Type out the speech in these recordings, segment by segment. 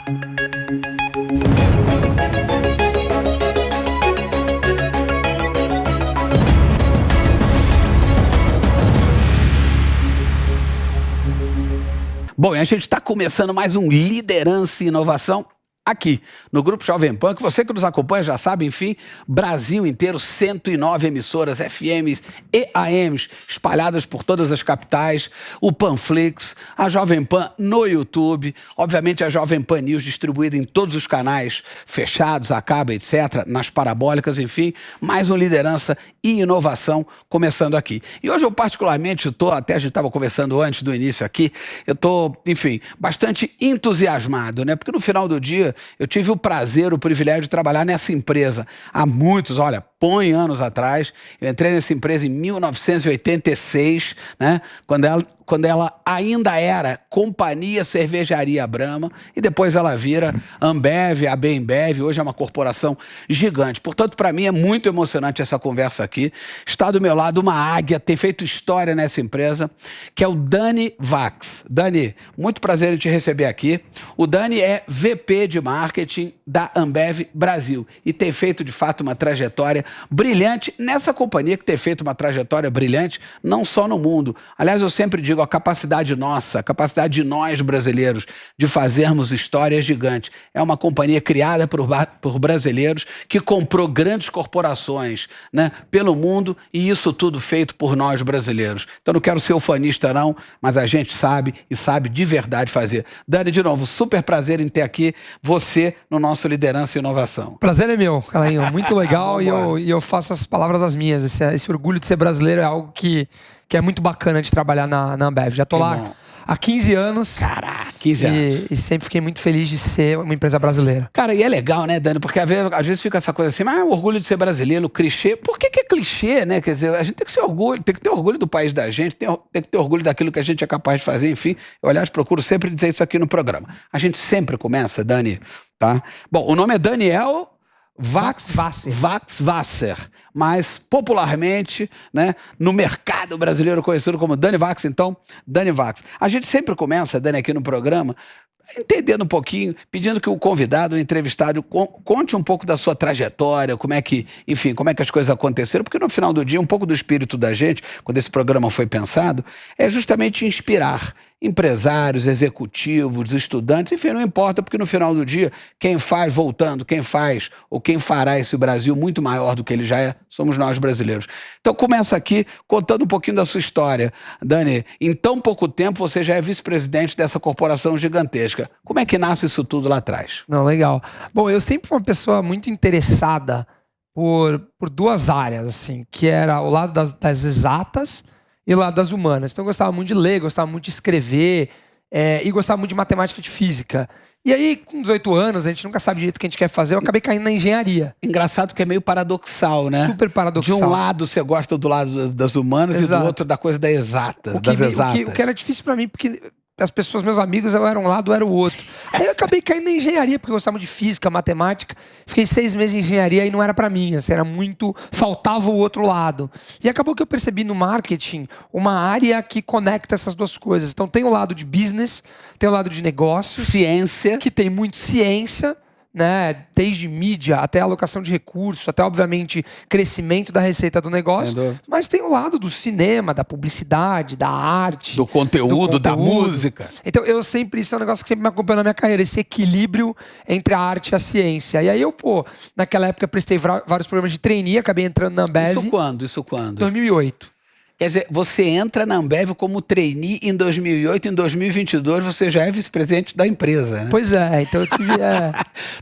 Bom, e a gente está começando mais um Liderança e Inovação aqui no Grupo Jovem Pan, que você que nos acompanha já sabe, enfim, Brasil inteiro, 109 emissoras FMs e AMs espalhadas por todas as capitais, o Panflix, a Jovem Pan no YouTube, obviamente a Jovem Pan News distribuída em todos os canais fechados, a cabo, etc., nas parabólicas, enfim, mais um Liderança e Inovação começando aqui. E hoje eu particularmente estou, até a gente estava conversando antes do início aqui, eu estou, enfim, bastante entusiasmado, né? Porque no final do dia eu tive o prazer, o privilégio de trabalhar nessa empresa há muitos, olha, põe anos atrás. Eu entrei nessa empresa em 1986, né? Quando ela ainda era Companhia Cervejaria Brahma, e depois ela vira Ambev, a Bembev, hoje é uma corporação gigante. Portanto, para mim é muito emocionante essa conversa aqui. Está do meu lado uma águia, tem feito história nessa empresa, que é o Dani Vax. Dani, muito prazer em te receber aqui. O Dani é VP de Marketing da Ambev Brasil e tem feito, de fato, uma trajetória brilhante nessa companhia, que tem feito uma trajetória brilhante não só no mundo. Aliás, eu sempre digo, a capacidade nossa, a capacidade de nós brasileiros de fazermos histórias gigantes. É uma companhia criada por brasileiros que comprou grandes corporações, né, pelo mundo, e isso tudo feito por nós brasileiros. Então não quero ser ufanista não, mas a gente sabe e sabe de verdade fazer. Dani, de novo, super prazer em ter aqui você no nosso Liderança e Inovação. Prazer é meu, Calainho. Muito legal e eu faço as palavras as minhas. Esse orgulho de ser brasileiro é algo que é muito bacana de trabalhar na Ambev. Já tô lá há 15 anos. Caraca, 15 anos. E sempre fiquei muito feliz de ser uma empresa brasileira. Cara, e é legal, né, Dani? Porque às vezes fica essa coisa assim, o orgulho de ser brasileiro, clichê. Por que é clichê, né? Quer dizer, a gente tem que ser orgulho, tem que ter orgulho do país da gente, tem que ter orgulho daquilo que a gente é capaz de fazer, enfim. Eu, aliás, procuro sempre dizer isso aqui no programa. A gente sempre começa, Dani, tá? Bom, o nome é Daniel Vax-Wasser, mas popularmente, né, no mercado brasileiro conhecido como Dani Vax, então, Dani Vax. A gente sempre começa, Dani, aqui no programa, entendendo um pouquinho, pedindo que o convidado, o entrevistado, conte um pouco da sua trajetória, como é que as coisas aconteceram, porque no final do dia, um pouco do espírito da gente, quando esse programa foi pensado, é justamente inspirar empresários, executivos, estudantes, enfim, não importa, porque no final do dia, quem faz ou quem fará esse Brasil muito maior do que ele já é, somos nós brasileiros. Então começa aqui contando um pouquinho da sua história. Dani, em tão pouco tempo você já é vice-presidente dessa corporação gigantesca. Como é que nasce isso tudo lá atrás? Não, legal. Bom, eu sempre fui uma pessoa muito interessada por duas áreas, assim, que era o lado das exatas e o lado das humanas. Então eu gostava muito de ler, gostava muito de escrever e gostava muito de matemática e de física. E aí, com 18 anos, a gente nunca sabe direito o que a gente quer fazer, eu acabei caindo na engenharia. Engraçado que é meio paradoxal, né? Super paradoxal. De um lado você gosta do lado das humanas, exato, e do outro da coisa das exatas. O que era difícil pra mim, porque as pessoas, meus amigos, eu era um lado, eu era o outro. Aí eu acabei caindo na engenharia, porque eu gostava de física, matemática. Fiquei 6 meses em engenharia e não era pra mim. Assim, era muito... Faltava o outro lado. E acabou que eu percebi no marketing uma área que conecta essas duas coisas. Então tem o lado de business, tem o lado de negócios. Ciência. Que tem muito ciência, né? Desde mídia até alocação de recursos, até, obviamente, crescimento da receita do negócio. Mas tem o lado do cinema, da publicidade, da arte. Do conteúdo, da música. Então, isso é um negócio que sempre me acompanhou na minha carreira, esse equilíbrio entre a arte e a ciência. E aí eu, naquela época, prestei vários programas de trainee, acabei entrando na Ambev. Isso quando? 2008. Quer dizer, você entra na Ambev como trainee em 2008, em 2022 você já é vice-presidente da empresa, né? Pois é, então eu tive...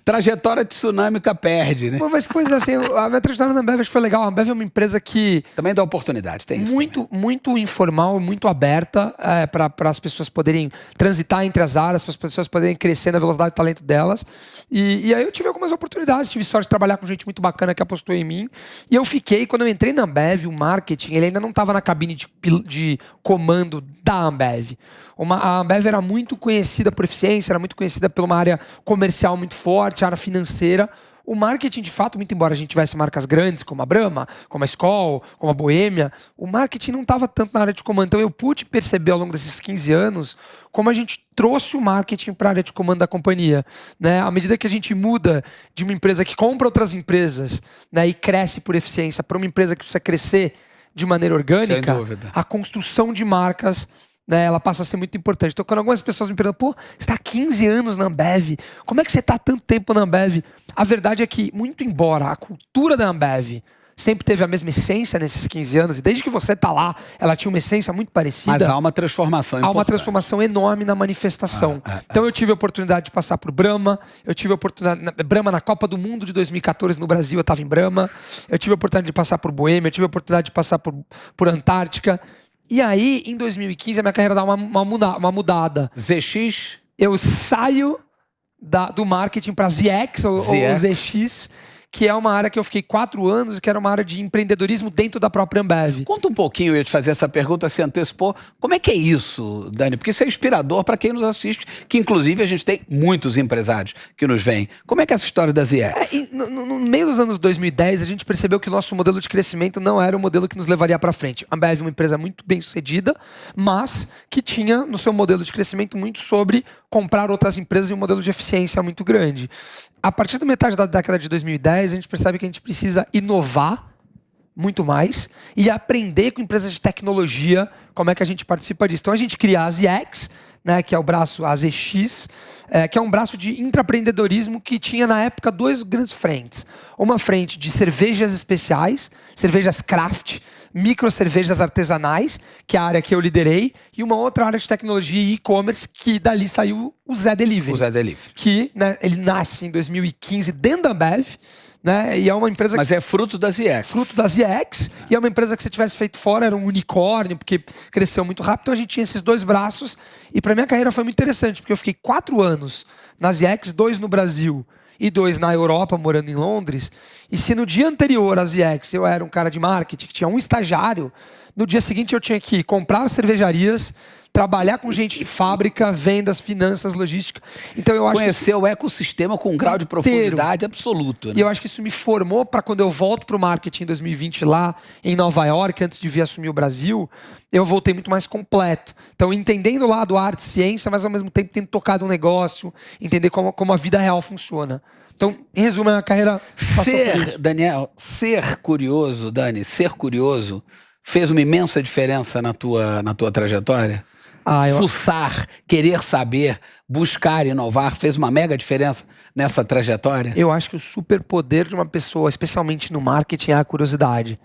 Trajetória tsunâmica perde, né? Mas coisa assim, a minha trajetória na Ambev acho que foi legal. A Ambev é uma empresa que... Também dá oportunidade, tem isso muito informal, muito aberta para as pessoas poderem transitar entre as áreas, para as pessoas poderem crescer na velocidade do talento delas. E aí eu tive algumas oportunidades, tive sorte de trabalhar com gente muito bacana que apostou em mim. E eu fiquei, quando eu entrei na Ambev, o marketing, ele ainda não estava na cabine de comando da Ambev. A Ambev era muito conhecida por eficiência, era muito conhecida por uma área comercial muito forte, área financeira. o marketing, de fato, muito embora a gente tivesse marcas grandes, como a Brahma, como a Skol, como a Boêmia, o marketing não estava tanto na área de comando. Então eu pude perceber ao longo desses 15 anos como a gente trouxe o marketing para a área de comando da companhia. Né? À medida que a gente muda de uma empresa que compra outras empresas, né, e cresce por eficiência para uma empresa que precisa crescer de maneira orgânica, a construção de marcas, né, ela passa a ser muito importante. Então, quando algumas pessoas me perguntam, pô, você está há 15 anos na Ambev, como é que você está há tanto tempo na Ambev? A verdade é que, muito embora a cultura da Ambev sempre teve a mesma essência nesses 15 anos, e desde que você está lá, ela tinha uma essência muito parecida. Mas há uma transformação importante. Há uma transformação enorme na manifestação. Então eu tive a oportunidade de passar por Brahma, eu tive a oportunidade... Brahma na Copa do Mundo de 2014 no Brasil, eu estava em Brahma, eu tive a oportunidade de passar por Boêmia, eu tive a oportunidade de passar por Antártica. E aí, em 2015, a minha carreira dá uma mudada. ZX? Eu saio do marketing para ZX, ou ZX, que é uma área que eu fiquei 4 anos, que era uma área de empreendedorismo dentro da própria Ambev. Conta um pouquinho, eu ia te fazer essa pergunta, se antecipou. Como é que é isso, Dani? Porque isso é inspirador para quem nos assiste, que inclusive a gente tem muitos empresários que nos veem. Como é que é essa história da ZX? No meio dos anos 2010, a gente percebeu que o nosso modelo de crescimento não era o modelo que nos levaria para frente. A Ambev é uma empresa muito bem sucedida, mas que tinha no seu modelo de crescimento muito sobre comprar outras empresas e um modelo de eficiência muito grande. A partir da metade da década de 2010, a gente percebe que a gente precisa inovar muito mais e aprender com empresas de tecnologia como é que a gente participa disso. Então a gente cria a ZX, né, que é o braço AZX, que é um braço de intraempreendedorismo que tinha na época 2 grandes frentes. Uma frente de cervejas especiais, cervejas craft, micro cervejas artesanais, que é a área que eu liderei, e uma outra área de tecnologia e e-commerce, que dali saiu o Zé Delivery. O Zé Delivery. Que, né, ele nasce em 2015 dentro da Ambev, né, e é uma empresa Mas é fruto da ZX. Fruto da ZX, e é uma empresa que se tivesse feito fora era um unicórnio, porque cresceu muito rápido, então a gente tinha esses 2 braços, e para minha carreira foi muito interessante, porque eu fiquei 4 anos na ZX, 2 no Brasil e 2 na Europa, morando em Londres, e se no dia anterior à ZX eu era um cara de marketing, que tinha um estagiário, no dia seguinte eu tinha que comprar cervejarias, trabalhar com gente de fábrica, vendas, finanças, logística. Então eu acho conhecer o ecossistema com um grau de profundidade absoluto. Né? E eu acho que isso me formou para quando eu volto para o marketing em 2020 lá em Nova York, antes de vir assumir o Brasil, eu voltei muito mais completo. Então entendendo lá do arte e ciência, mas ao mesmo tempo tendo tocado um negócio, entender como a vida real funciona. Então, em resumo, a minha carreira... Ser curioso, Dani, ser curioso fez uma imensa diferença na tua trajetória? Fuçar, querer saber, buscar, inovar, fez uma mega diferença nessa trajetória? Eu acho que o superpoder de uma pessoa, especialmente no marketing, é a curiosidade.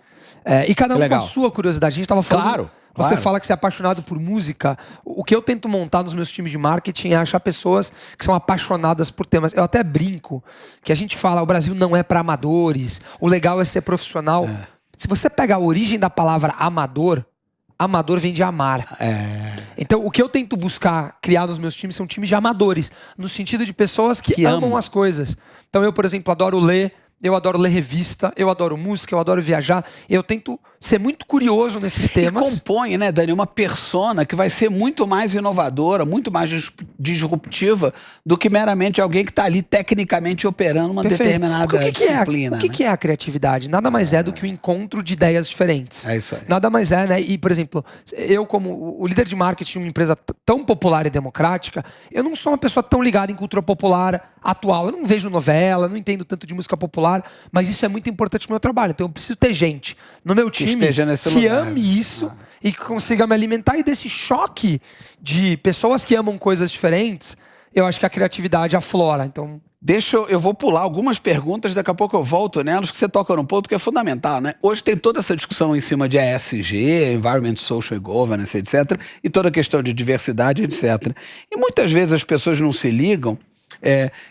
E cada um com a sua curiosidade. A gente estava falando... Claro. Você fala que você é apaixonado por música. O que eu tento montar nos meus times de marketing é achar pessoas que são apaixonadas por temas. Eu até brinco que a gente fala, o Brasil não é para amadores, o legal é ser profissional. Se você pega a origem da palavra amador, amador vem de amar. Então, o que eu tento buscar criar nos meus times são times de amadores, no sentido de pessoas que amam as coisas. Então, eu, por exemplo, adoro ler, eu adoro ler revista, eu adoro música, eu adoro viajar. Eu tento ser muito curioso nesses temas. E compõe, né, Dani, uma persona que vai ser muito mais inovadora, muito mais disruptiva do que meramente alguém que está ali tecnicamente operando uma determinada disciplina. O que é a criatividade? Nada mais é do que o encontro de ideias diferentes. É isso aí. Nada mais é, né? E, por exemplo, eu como o líder de marketing de uma empresa tão popular e democrática, eu não sou uma pessoa tão ligada em cultura popular atual. Eu não vejo novela, não entendo tanto de música popular, mas isso é muito importante no meu trabalho. Então eu preciso ter gente no meu time que ame isso e que consiga me alimentar. E desse choque de pessoas que amam coisas diferentes, eu acho que a criatividade aflora. Então, eu vou pular algumas perguntas, daqui a pouco eu volto nelas, que você toca num ponto que é fundamental, né? Hoje tem toda essa discussão em cima de ESG, Environment, Social e Governance, etc. E toda a questão de diversidade, etc. E muitas vezes as pessoas não se ligam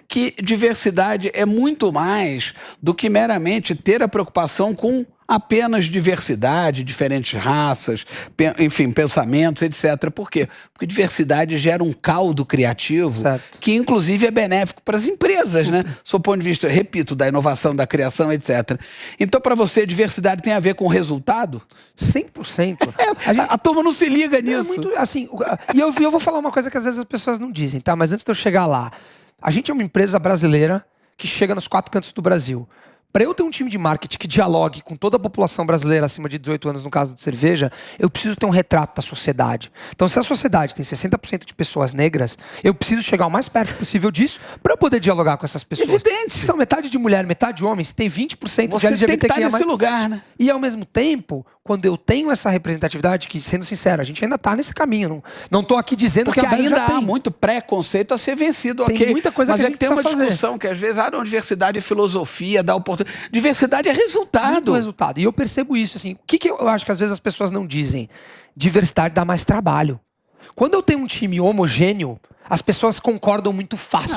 que diversidade é muito mais do que meramente ter a preocupação com apenas diversidade, diferentes raças, enfim, pensamentos, etc. Por quê? Porque diversidade gera um caldo criativo que, inclusive, é benéfico para as empresas, né? Sob o ponto de vista, repito, da inovação, da criação, etc. Então, para você, diversidade tem a ver com o resultado? 100%. A turma não se liga nisso. Muito, assim, e eu vou falar uma coisa que às vezes as pessoas não dizem, tá? Mas antes de eu chegar lá, a gente é uma empresa brasileira que chega nos 4 cantos do Brasil. Para eu ter um time de marketing que dialogue com toda a população brasileira acima de 18 anos, no caso de cerveja, eu preciso ter um retrato da sociedade. Então, se a sociedade tem 60% de pessoas negras, eu preciso chegar o mais perto possível disso para eu poder dialogar com essas pessoas. Evidente. Se são metade de mulher, metade de homem, se tem 20% Você de LGBTQIA+. tem que estar nesse lugar, né? E, ao mesmo tempo, quando eu tenho essa representatividade, que, sendo sincero, a gente ainda está nesse caminho. Não estou aqui dizendo porque que a Ambev ainda já há tem. muito preconceito a ser vencido, Tem ok? muita coisa mas que a é gente que tem uma precisa fazer. discussão que às vezes não, diversidade é filosofia, dá oportunidade. Diversidade é resultado. Muito resultado. E eu percebo isso, assim. O que eu acho que às vezes as pessoas não dizem? Diversidade dá mais trabalho. Quando eu tenho um time homogêneo, as pessoas concordam muito fácil.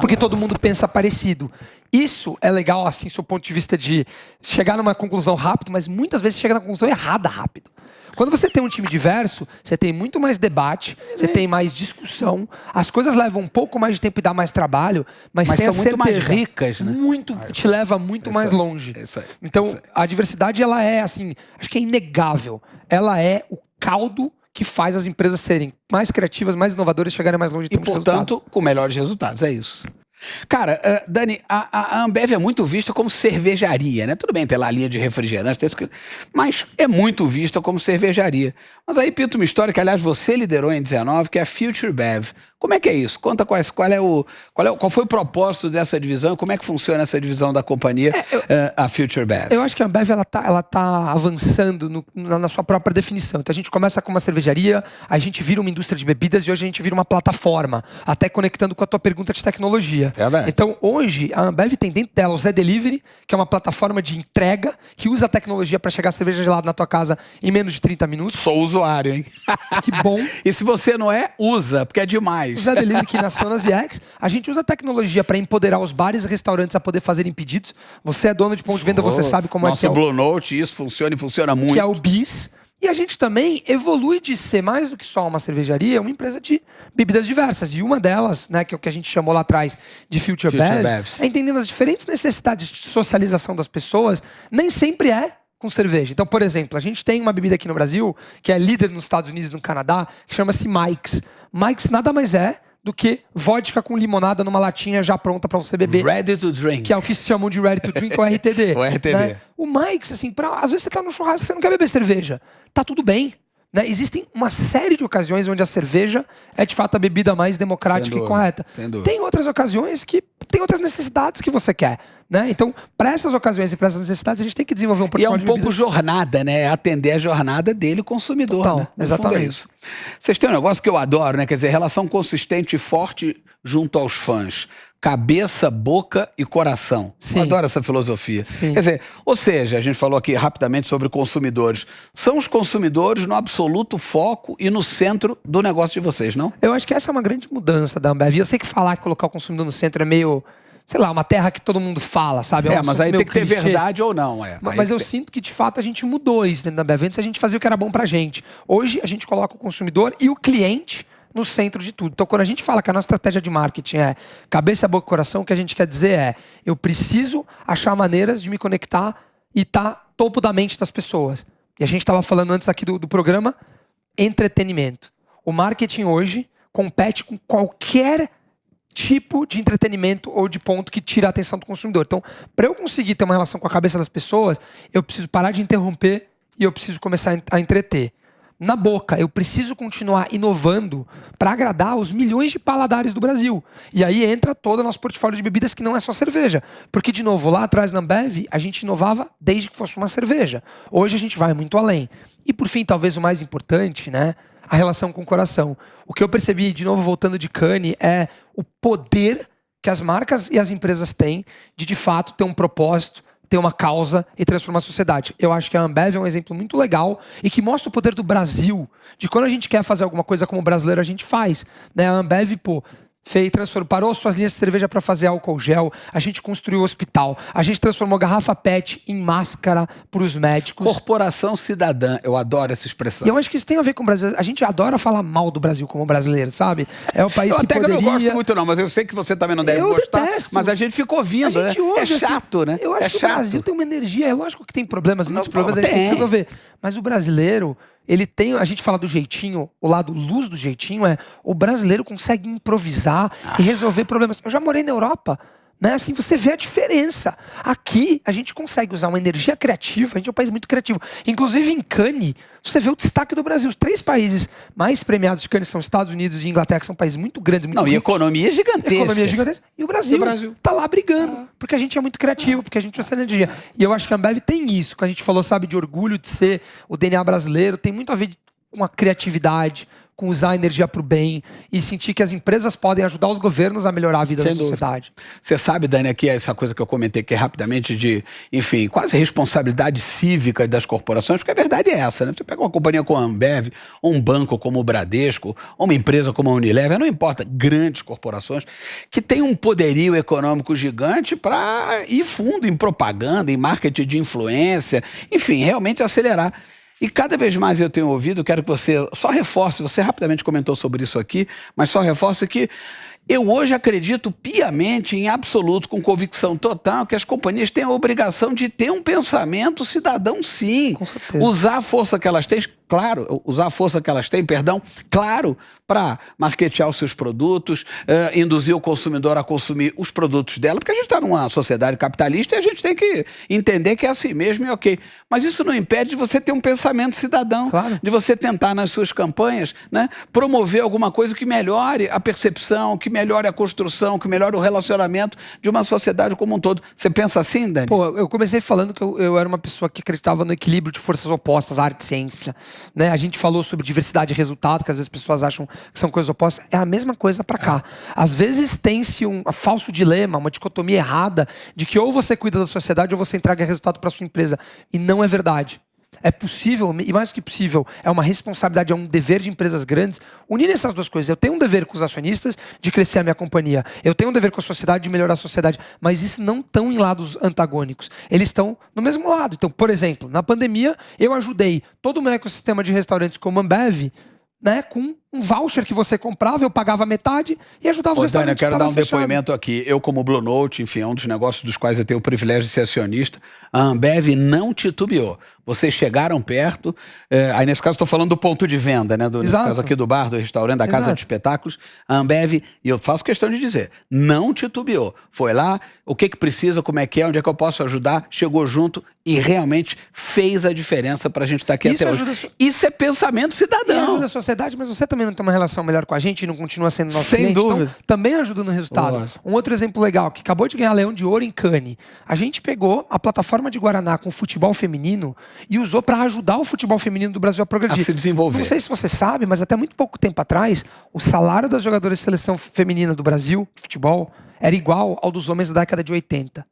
Porque todo mundo pensa parecido. Isso é legal, assim, do seu ponto de vista de chegar numa conclusão rápido, mas muitas vezes chega na conclusão errada rápido. Quando você tem um time diverso, você tem muito mais debate, você tem mais discussão, as coisas levam um pouco mais de tempo e dá mais trabalho, mas tem são a muito mais certeza, ricas, né? te leva muito mais longe. Então, a diversidade, ela é, assim, acho que é inegável. Ela é o caldo que faz as empresas serem mais criativas, mais inovadoras e chegarem mais longe de E, termos de portanto, resultado. com melhores resultados, é isso. Cara, Dani, a Ambev é muito vista como cervejaria, né? Tudo bem, tem lá a linha de refrigerantes, mas é muito vista como cervejaria. Mas aí pinta uma história que, aliás, você liderou em 19, que é a Future Bev. Como é que é isso? Conta qual foi o propósito dessa divisão, como é que funciona essa divisão da companhia, a Future Bev? Eu acho que a Ambev ela tá avançando na sua própria definição. Então a gente começa com uma cervejaria, a gente vira uma indústria de bebidas e hoje a gente vira uma plataforma, até conectando com a tua pergunta de tecnologia. Então hoje a Ambev tem dentro dela o Zé Delivery, que é uma plataforma de entrega que usa a tecnologia para chegar a cerveja gelada na tua casa em menos de 30 minutos. Sou usuário, hein? Que bom. E se você não é, usa, porque é demais. O Zé Delivery que nasceu nas IEX, a gente usa a tecnologia para empoderar os bares e restaurantes a poder fazerem pedidos. Você é dono de ponto de venda, você sabe como é que é. Nosso Blue Note, isso funciona e funciona muito. Que é o BIS. E a gente também evolui de ser mais do que só uma cervejaria, uma empresa de bebidas diversas. E uma delas, né, que é o que a gente chamou lá atrás de Future Bevs, é entendendo as diferentes necessidades de socialização das pessoas, nem sempre é com cerveja. Então, por exemplo, a gente tem uma bebida aqui no Brasil, que é líder nos Estados Unidos e no Canadá, que chama-se Mike's. Mike's nada mais é do que vodka com limonada numa latinha já pronta para você beber. Ready to drink. Que é o que se chamam de ready to drink, ou RTD. O RTD. Né? O Mike's, assim, às vezes você tá no churrasco e você não quer beber cerveja. Tá tudo bem. Né? Existem uma série de ocasiões onde a cerveja é, de fato, a bebida mais democrática e correta. Tem outras ocasiões que tem outras necessidades que você quer. Né? Então, para essas ocasiões e para essas necessidades, a gente tem que desenvolver um portfólio de E é um pouco jornada, né? É atender a jornada dele, o consumidor. Total, né? exatamente. É isso. Vocês têm um negócio que eu adoro, né? Quer dizer, relação consistente e forte junto aos fãs. Cabeça, boca e coração. Sim. Eu adoro essa filosofia. Sim. Quer dizer, ou seja, a gente falou aqui rapidamente sobre consumidores. São os consumidores no absoluto foco e no centro do negócio de vocês, não? Eu acho que essa é uma grande mudança da Ambev. Eu sei que falar que colocar o consumidor no centro é meio, sei lá, uma terra que todo mundo fala, sabe? Mas aí tem que ter verdade ou não. Mas eu sinto que, de fato, a gente mudou isso dentro da Ambev. Antes a gente fazia o que era bom pra gente. Hoje a gente coloca o consumidor e o cliente no centro de tudo. Então, quando a gente fala que a nossa estratégia de marketing é cabeça, boca e coração, o que a gente quer dizer é eu preciso achar maneiras de me conectar e estar topo da mente das pessoas. E a gente estava falando antes aqui do programa entretenimento. O marketing hoje compete com qualquer tipo de entretenimento ou de ponto que tira a atenção do consumidor. Então, para eu conseguir ter uma relação com a cabeça das pessoas, eu preciso parar de interromper e eu preciso começar a entreter. Na boca, eu preciso continuar inovando para agradar os milhões de paladares do Brasil. E aí entra todo o nosso portfólio de bebidas que não é só cerveja. Porque, de novo, lá atrás na Ambev, a gente inovava desde que fosse uma cerveja. Hoje a gente vai muito além. E, por fim, talvez o mais importante, né? A relação com o coração. O que eu percebi, de novo, voltando de Cannes, é o poder que as marcas e as empresas têm de fato, ter um propósito, ter uma causa e transformar a sociedade. Eu acho que a Ambev é um exemplo muito legal e que mostra o poder do Brasil, de quando a gente quer fazer alguma coisa como brasileiro, a gente faz. Né? A Ambev, parou suas linhas de cerveja para fazer álcool gel, a gente construiu o hospital, a gente transformou garrafa PET em máscara para os médicos. Corporação cidadã, eu adoro essa expressão. E eu acho que isso tem a ver com o Brasil. A gente adora falar mal do Brasil como brasileiro, sabe? É o país que poderia... Eu não gosto muito não, mas eu sei que você também não deve gostar. Detesto. Mas a gente ficou ouvindo, né? É chato, né? Eu acho que o Brasil tem uma energia, é lógico que tem problemas, muitos problemas a gente tem que resolver. Mas o brasileiro... ele tem, a gente fala do jeitinho, o lado luz do jeitinho é o brasileiro consegue improvisar e resolver problemas. Eu já morei na Europa, Né? Assim, você vê a diferença. Aqui, a gente consegue usar uma energia criativa, a gente é um país muito criativo. Inclusive, em Cannes, você vê o destaque do Brasil. Os 3 países mais premiados de Cannes são Estados Unidos e Inglaterra, que são países muito grandes, muito ricos. E economia gigantesca. Economia gigantesca. E o Brasil tá lá brigando, porque a gente é muito criativo, porque a gente usa essa energia. E eu acho que a Ambev tem isso, que a gente falou, sabe, de orgulho de ser o DNA brasileiro, tem muito a ver com a criatividade, com usar a energia para o bem e sentir que as empresas podem ajudar os governos a melhorar a vida da sociedade. Você sabe, Dani, aqui essa coisa que eu comentei aqui rapidamente de, enfim, quase responsabilidade cívica das corporações, porque a verdade é essa, né? Você pega uma companhia como a Ambev, ou um banco como o Bradesco, ou uma empresa como a Unilever, não importa, grandes corporações, que tem um poderio econômico gigante para ir fundo em propaganda, em marketing de influência, enfim, realmente acelerar. E cada vez mais eu tenho ouvido, quero que você só reforce, você rapidamente comentou sobre isso aqui, mas só reforce que eu hoje acredito piamente, em absoluto, com convicção total, que as companhias têm a obrigação de ter um pensamento cidadão, sim. Com certeza. Usar a força que elas têm, claro, para marketear os seus produtos, induzir o consumidor a consumir os produtos dela, porque a gente está numa sociedade capitalista e a gente tem que entender que é assim mesmo e ok. Mas isso não impede de você ter um pensamento cidadão, de você tentar nas suas campanhas, né, promover alguma coisa que melhore a percepção, que melhore a construção, que melhore o relacionamento de uma sociedade como um todo. Você pensa assim, Dani? Pô, eu comecei falando que eu era uma pessoa que acreditava no equilíbrio de forças opostas, arte e ciência. Né? A gente falou sobre diversidade de resultado, que às vezes as pessoas acham que são coisas opostas. É a mesma coisa para cá. Às vezes tem-se um falso dilema, uma dicotomia errada, de que ou você cuida da sociedade ou você entrega resultado para sua empresa. E não é verdade. É possível, e mais do que possível, é uma responsabilidade, é um dever de empresas grandes unir essas duas coisas. Eu tenho um dever com os acionistas de crescer a minha companhia. Eu tenho um dever com a sociedade de melhorar a sociedade. Mas isso não estão em lados antagônicos. Eles estão no mesmo lado. Então, por exemplo, na pandemia, eu ajudei todo o meu ecossistema de restaurantes como Ambev, né, com um voucher que você comprava, eu pagava metade e ajudava o restaurante. Dani, eu quero dar um fechado. depoimento aqui. Eu, como Blue Note, enfim, é um dos negócios dos quais eu tenho o privilégio de ser acionista, a Ambev não titubeou. Vocês chegaram perto, aí nesse caso estou falando do ponto de venda, né? Nesse caso aqui do bar, do restaurante, da casa de espetáculos, a Ambev, e eu faço questão de dizer, não titubeou. Foi lá, o que precisa, como é que é, onde é que eu posso ajudar, chegou junto e realmente fez a diferença para a gente estar aqui até hoje. Isso é pensamento cidadão. E ajuda a sociedade, mas você também não tem uma relação melhor com a gente e não continua sendo nosso cliente. Sem dúvida. Então, também ajuda no resultado. Um outro exemplo legal, que acabou de ganhar Leão de Ouro em Cannes. A gente pegou a plataforma de Guaraná com futebol feminino e usou para ajudar o futebol feminino do Brasil a progredir. A se desenvolver. Não sei se você sabe, mas até muito pouco tempo atrás, o salário das jogadoras de seleção feminina do Brasil, de futebol, era igual ao dos homens da década de 80.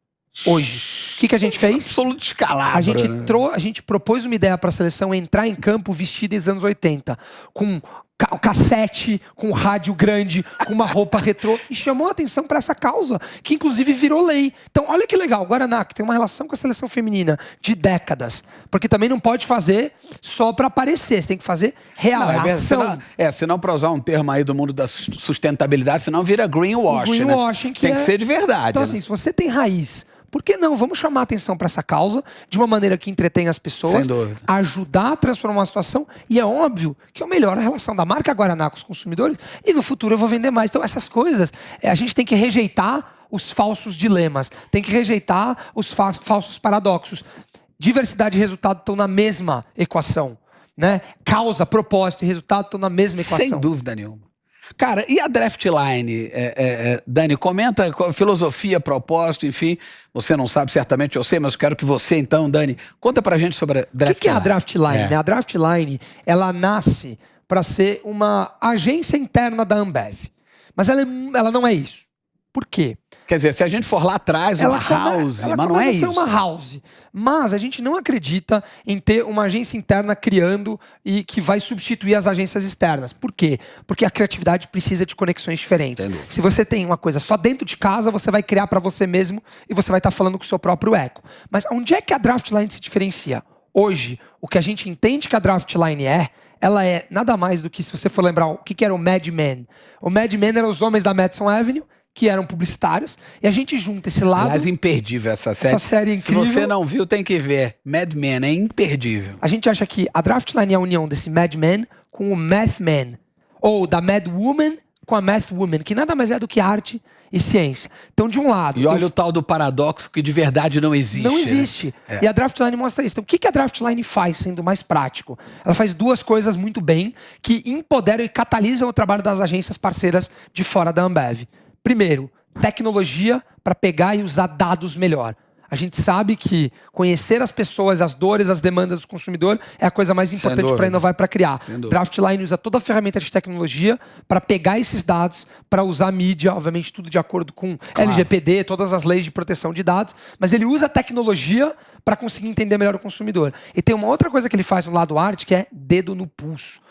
Hoje. O que a gente fez? Absoluto descalabro. A gente propôs uma ideia para a seleção entrar em campo vestida nos anos 80, com cassete, com rádio grande, com uma roupa retrô, e chamou a atenção para essa causa, que inclusive virou lei. Então, olha que legal, o Guaraná, que tem uma relação com a seleção feminina de décadas, porque também não pode fazer só para aparecer, você tem que fazer real, ação. Senão para usar um termo aí do mundo da sustentabilidade, senão vira greenwashing, greenwashing, né? Tem que ser de verdade. Então, assim, se você tem raiz, por que não? Vamos chamar a atenção para essa causa de uma maneira que entretenha as pessoas, sem dúvida, ajudar a transformar a situação, e é óbvio que eu melhoro a relação da marca Guaraná com os consumidores e no futuro eu vou vender mais. Então essas coisas, a gente tem que rejeitar os falsos dilemas, tem que rejeitar os falsos paradoxos. Diversidade e resultado estão na mesma equação, né? Causa, propósito e resultado estão na mesma equação. Sem dúvida nenhuma. Cara, e a Draftline, Dani, comenta filosofia, propósito, enfim, você não sabe, certamente eu sei, mas eu quero que você então, Dani, conta pra gente sobre a Draftline. O que é a Draftline? Né? A Draftline, ela nasce para ser uma agência interna da Ambev, mas ela não é isso. Por quê? Quer dizer, se a gente for lá atrás, uma house, mas não é isso. Ela uma house. Mas a gente não acredita em ter uma agência interna criando e que vai substituir as agências externas. Por quê? Porque a criatividade precisa de conexões diferentes. Entendi. Se você tem uma coisa só dentro de casa, você vai criar para você mesmo e você vai estar falando com o seu próprio eco. Mas onde é que a Draftline se diferencia? Hoje, o que a gente entende que a Draftline ela é nada mais do que, se você for lembrar, o que era o Mad Men. O Mad Men eram os homens da Madison Avenue, que eram publicitários, e a gente junta esse lado... Aliás, imperdível essa série. Essa série é incrível. Se você não viu, tem que ver. Mad Men é imperdível. A gente acha que a Draftline é a união desse Mad Men com o Math Man, ou da Mad Woman com a Math Woman, que nada mais é do que arte e ciência. Então, de um lado... E olha o tal do paradoxo que de verdade não existe. Não existe. Né? E a Draftline mostra isso. Então, o que a Draftline faz, sendo mais prático? Ela faz duas coisas muito bem que empoderam e catalisam o trabalho das agências parceiras de fora da Ambev. Primeiro, tecnologia para pegar e usar dados melhor. A gente sabe que conhecer as pessoas, as dores, as demandas do consumidor é a coisa mais importante para inovar e para criar. Draftline usa toda a ferramenta de tecnologia para pegar esses dados, para usar a mídia, obviamente tudo de acordo com LGPD, todas as leis de proteção de dados, mas ele usa a tecnologia para conseguir entender melhor o consumidor. E tem uma outra coisa que ele faz no lado arte, que é dedo no pulso.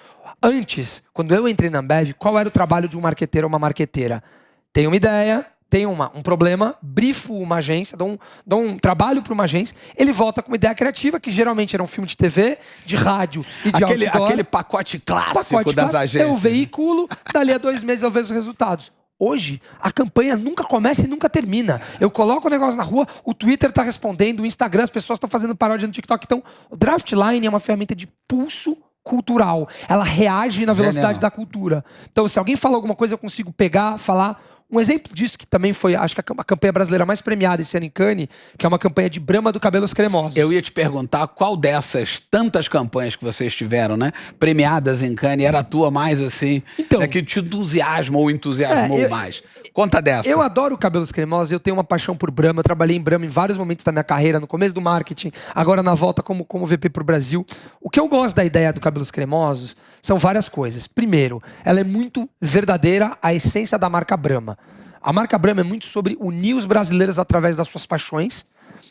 Antes, quando eu entrei na Ambev, qual era o trabalho de um marqueteiro ou uma marqueteira? Tem uma ideia, tem um problema, brifo uma agência, dou um trabalho para uma agência, ele volta com uma ideia criativa, que geralmente era um filme de TV, de rádio e de outdoor. Aquele pacote clássico das agências. Eu veiculo, dali a 2 meses eu vejo os resultados. Hoje, a campanha nunca começa e nunca termina. Eu coloco o negócio na rua, o Twitter está respondendo, o Instagram, as pessoas estão fazendo paródia no TikTok. Então, o Draftline é uma ferramenta de pulso cultural. Ela reage na velocidade da cultura. Então, se alguém fala alguma coisa, eu consigo pegar, falar... Um exemplo disso que também foi, acho que a campanha brasileira mais premiada esse ano em Cannes, que é uma campanha de Brahma do Cabelos Cremosos. Eu ia te perguntar qual dessas tantas campanhas que vocês tiveram, né, premiadas em Cannes, era a tua mais assim, então, que te entusiasma ou entusiasmou mais? Conta dessa. Eu adoro Cabelos Cremosos, eu tenho uma paixão por Brahma, eu trabalhei em Brahma em vários momentos da minha carreira, no começo do marketing, agora na volta como VP para o Brasil. O que eu gosto da ideia do Cabelos Cremosos são várias coisas. Primeiro, ela é muito verdadeira à essência da marca Brahma. A marca Brahma é muito sobre unir os brasileiros através das suas paixões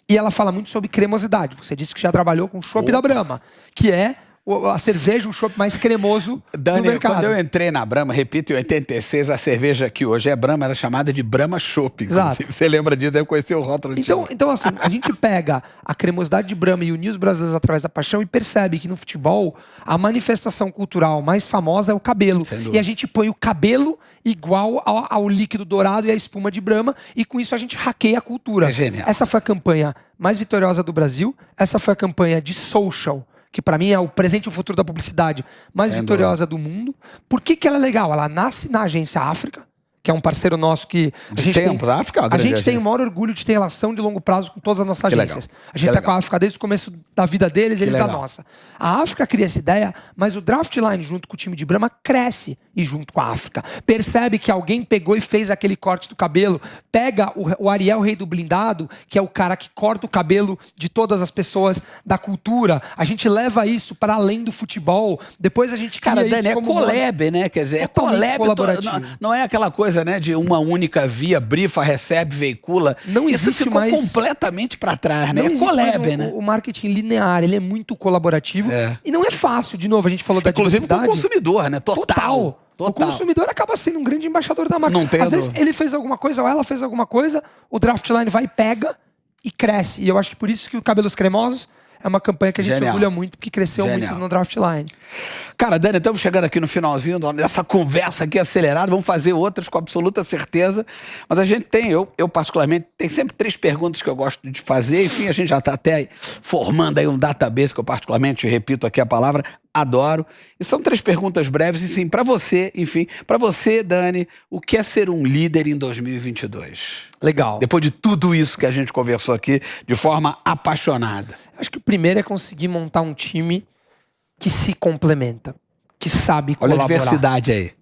e ela fala muito sobre cremosidade. Você disse que já trabalhou com o chopp da Brahma, que é a cerveja, o chopp mais cremoso do mercado. Quando eu entrei na Brahma, repito, em 86, a cerveja que hoje é Brahma era chamada de Brahma Chopp. Exato. Você lembra disso, deve conhecer o rótulo. Então, assim, a gente pega a cremosidade de Brahma e unir os brasileiros através da paixão e percebe que no futebol a manifestação cultural mais famosa é o cabelo. E a gente põe o cabelo igual ao líquido dourado e à espuma de Brahma e com isso a gente hackeia a cultura. É genial. Essa foi a campanha mais vitoriosa do Brasil, essa foi a campanha de social, que para mim é o presente e o futuro da publicidade mais vitoriosa do mundo. Por que ela é legal? Ela nasce na agência África, que é um parceiro nosso que a gente tem o maior orgulho de ter relação de longo prazo com todas as nossas agências. A gente está com a África desde o começo da vida deles, eles da nossa. A África cria essa ideia, mas o Draftline, junto com o time de Brahma, cresce e junto com a África. Percebe que alguém pegou e fez aquele corte do cabelo, pega o Ariel Rei do Blindado, que é o cara que corta o cabelo de todas as pessoas da cultura. A gente leva isso para além do futebol. Depois a gente cria isso Dani, como... é collab, né? Quer dizer, é collab colaborativo. Não é aquela coisa, né, de uma única via, brifa, recebe, veicula. Não existe isso ficou mais completamente para trás, né? Não é collab, né? O marketing linear, ele é muito colaborativo e não é fácil. De novo, a gente falou da inclusive diversidade. Com o consumidor, né? Total. O consumidor acaba sendo um grande embaixador da marca. Às vezes ele fez alguma coisa ou ela fez alguma coisa, o Draftline vai e pega e cresce. E eu acho que por isso que o Cabelos Cremosos é uma campanha que a gente se orgulha muito, porque cresceu muito no Draftline. Cara, Dani, estamos chegando aqui no finalzinho dessa conversa aqui acelerada. Vamos fazer outras com absoluta certeza. Mas a gente tem, eu particularmente, tem sempre 3 perguntas que eu gosto de fazer. Enfim, a gente já está até formando aí um database que eu particularmente, repito aqui a palavra, adoro. E são 3 perguntas breves. E sim, para você, enfim, para você, Dani, o que é ser um líder em 2022? Legal. Depois de tudo isso que a gente conversou aqui de forma apaixonada. Acho que o primeiro é conseguir montar um time que se complementa, que sabe colaborar. Olha a diversidade aí.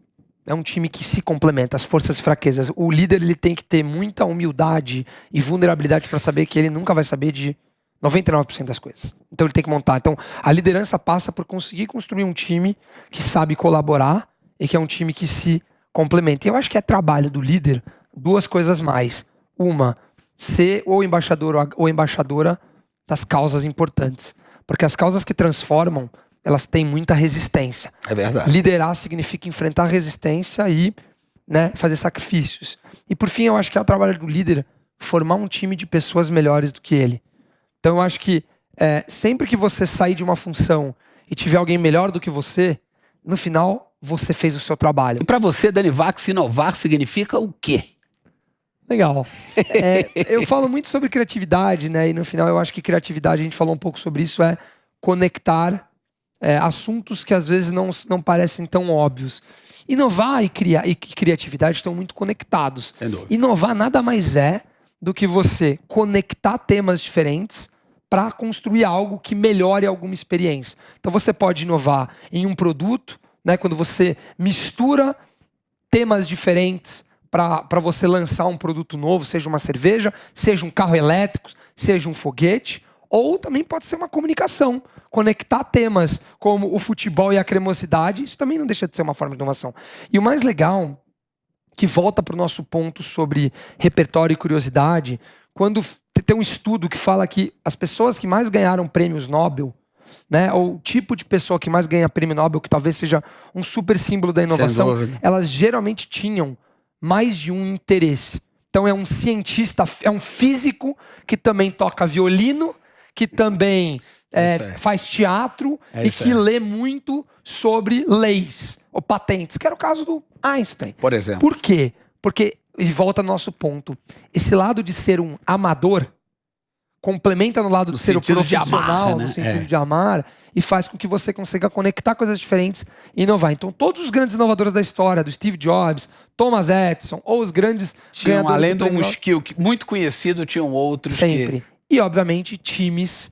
É um time que se complementa, as forças e fraquezas. O líder ele tem que ter muita humildade e vulnerabilidade para saber que ele nunca vai saber de 99% das coisas. Então ele tem que montar. Então a liderança passa por conseguir construir um time que sabe colaborar e que é um time que se complementa. E eu acho que é trabalho do líder 2 coisas mais. Uma, ser o embaixador ou embaixadora das causas importantes. Porque as causas que transformam, elas têm muita resistência. É verdade. Liderar significa enfrentar resistência e, né, fazer sacrifícios. E por fim, eu acho que é o trabalho do líder formar um time de pessoas melhores do que ele. Então eu acho que sempre que você sair de uma função e tiver alguém melhor do que você, no final, você fez o seu trabalho. E para você, Dani Vax, inovar significa o quê? Legal. Eu falo muito sobre criatividade, né? E no final eu acho que criatividade, a gente falou um pouco sobre isso, é conectar assuntos que às vezes não parecem tão óbvios. Inovar e criatividade estão muito conectados. Sem dúvida. Inovar nada mais é do que você conectar temas diferentes para construir algo que melhore alguma experiência. Então você pode inovar em um produto, né, quando você mistura temas diferentes para você lançar um produto novo, seja uma cerveja, seja um carro elétrico, seja um foguete, ou também pode ser uma comunicação. Conectar temas como o futebol e a cremosidade, isso também não deixa de ser uma forma de inovação. E o mais legal, que volta para o nosso ponto sobre repertório e curiosidade, quando tem um estudo que fala que as pessoas que mais ganharam prêmios Nobel, né, ou o tipo de pessoa que mais ganha prêmio Nobel, que talvez seja um super símbolo da inovação, elas geralmente tinham mais de um interesse. Então é um cientista, é um físico que também toca violino, que também faz teatro e que lê muito sobre leis ou patentes, que era o caso do Einstein. Por exemplo. Por quê? Porque, e volta ao nosso ponto, esse lado de ser um amador complementa no lado de ser o profissional, no sentido de amar, e faz com que você consiga conectar coisas diferentes e inovar. Então, todos os grandes inovadores da história, do Steve Jobs, Thomas Edison, ou os grandes tinham, além de um skill muito conhecido, tinham outros sempre. E, obviamente, times,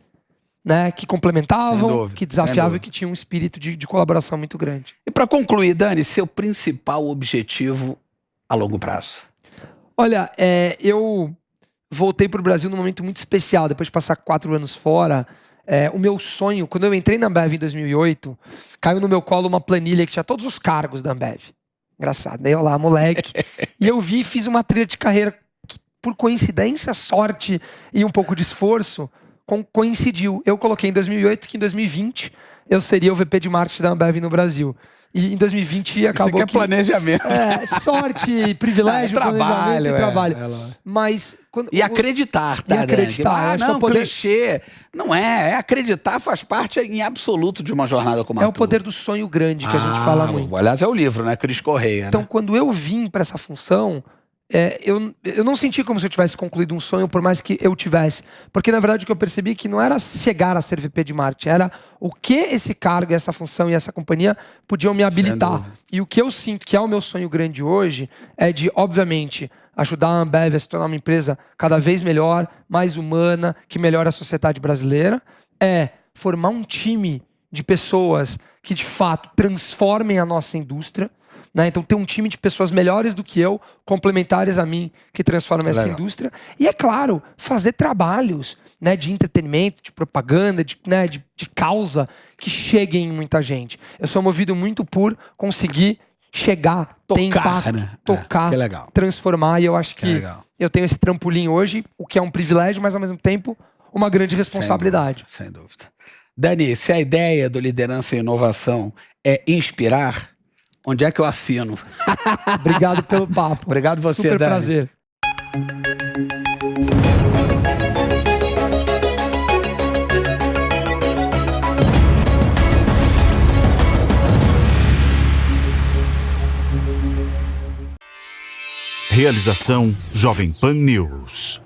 né, que complementavam, dúvida, que desafiavam e que tinham um espírito de colaboração muito grande. E para concluir, Dani, seu principal objetivo a longo prazo? Olha, eu voltei para o Brasil num momento muito especial, depois de passar 4 anos fora. O meu sonho, quando eu entrei na Ambev em 2008, caiu no meu colo uma planilha que tinha todos os cargos da Ambev. Engraçado, daí eu lá, moleque. E eu vi e fiz uma trilha de carreira que, por coincidência, sorte e um pouco de esforço, coincidiu. Eu coloquei em 2008 que em 2020 eu seria o VP de marketing da Ambev no Brasil. E em 2020 acabou que planejamento. Sorte, privilégio, trabalho, e trabalho. Mas e acreditar, tá? E acreditar. Não, clichê. Não é. Acreditar faz parte em absoluto de uma jornada como a tua. É o poder do sonho grande que a gente fala muito. Aliás, é o livro, né? Cris Correia. Então, quando eu vim para essa função, eu não senti como se eu tivesse concluído um sonho, por mais que eu tivesse. Porque, na verdade, o que eu percebi que não era chegar a ser VP de marketing, era o que esse cargo, essa função e essa companhia podiam me habilitar. E o que eu sinto que é o meu sonho grande hoje é de, obviamente, ajudar a Ambev a se tornar uma empresa cada vez melhor, mais humana, que melhora a sociedade brasileira. Formar um time de pessoas que, de fato, transformem a nossa indústria. Né? Então, ter um time de pessoas melhores do que eu, complementares a mim, que transformam essa indústria. E, é claro, fazer trabalhos, né, de entretenimento, de propaganda, de causa, que cheguem em muita gente. Eu sou movido muito por conseguir chegar, ter impacto, tocar, transformar. E eu acho que eu tenho esse trampolim hoje, o que é um privilégio, mas, ao mesmo tempo, uma grande responsabilidade. Sem dúvida. Dani, se a ideia do Liderança e Inovação é inspirar, onde é que eu assino? Obrigado pelo papo. Obrigado você, Super Dani. Prazer. Realização Jovem Pan News.